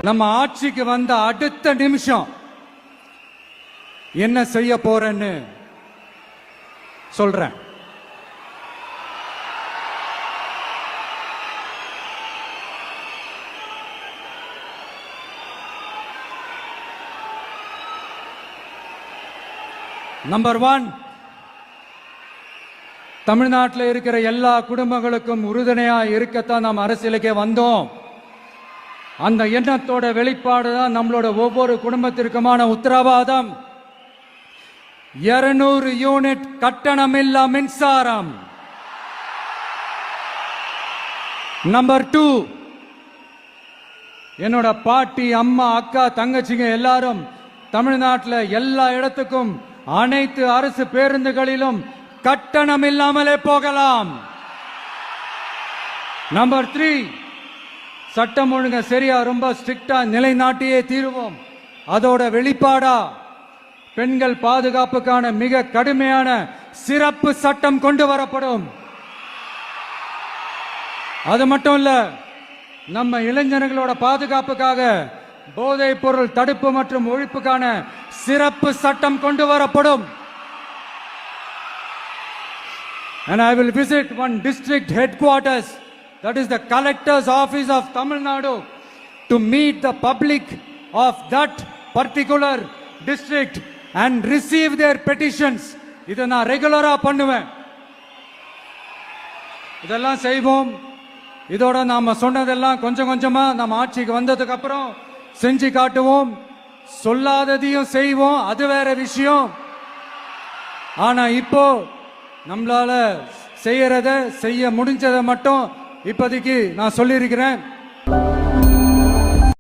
நம்ம ஆட்சிக்கு வந்த அடுத்த நிமிஷம் என்ன செய்ய போறேன்னு சொல்றேன். நம்பர் 1, தமிழ்நாட்டில் இருக்கிற எல்லா குடும்பங்களுக்கும் உறுதுணையா இருக்கத்தான் நாம் அரசியலுக்கே வந்தோம். அந்த எண்ணத்தோட வெளிப்பாடு தான் நம்மளோட ஒவ்வொரு குடும்பத்திற்குமான உத்தரவாதம். 200 யூனிட் கட்டணமில்லா மின்சாரம். நம்பர் 2, என்னோட பாட்டி, அம்மா, அக்கா, தங்கச்சிங்க எல்லாரும் தமிழ்நாட்டில் எல்லா இடத்துக்கும் அனைத்து அரசு பேருந்துகளிலும் கட்டணம் இல்லாமலே போகலாம். நம்பர் 3, சட்டம் ஒழுங்க சரியா ரொம்ப ஸ்ட்ரிக்டா நிலைநாட்டியே தீருவோம். அதோட வெளிப்பாடா பெண்கள் பாதுகாப்புக்கான மிக கடுமையான சிறப்பு சட்டம் கொண்டு வரப்படும். அது மட்டும் இல்ல, நம்ம இளைஞர்களோட பாதுகாப்புக்காக போதைப் பொருள் தடுப்பு மற்றும் ஒழிப்புக்கான சிறப்பு சட்டம் கொண்டு வரப்படும். And I will visit one district headquarters, that is the collector's office of Tamil Nadu, to meet the public of that particular district and receive their petitions. இதை நான் ரெகுலரா பண்ணுவேன். இதெல்லாம் செய்வோம். இதோட நாம சொன்னதெல்லாம் கொஞ்சம் கொஞ்சமா நம்ம ஆட்சிக்கு வந்ததுக்கு அப்புறம் செஞ்சு காட்டுவோம். சொல்லாததையும் செய்வோம், அது வேற விஷயம். ஆனா இப்போ நம்மளால செய்யறத செய்ய முடிஞ்சதை மட்டும் இப்போதைக்கு நான் சொல்லியிருக்கிறேன்.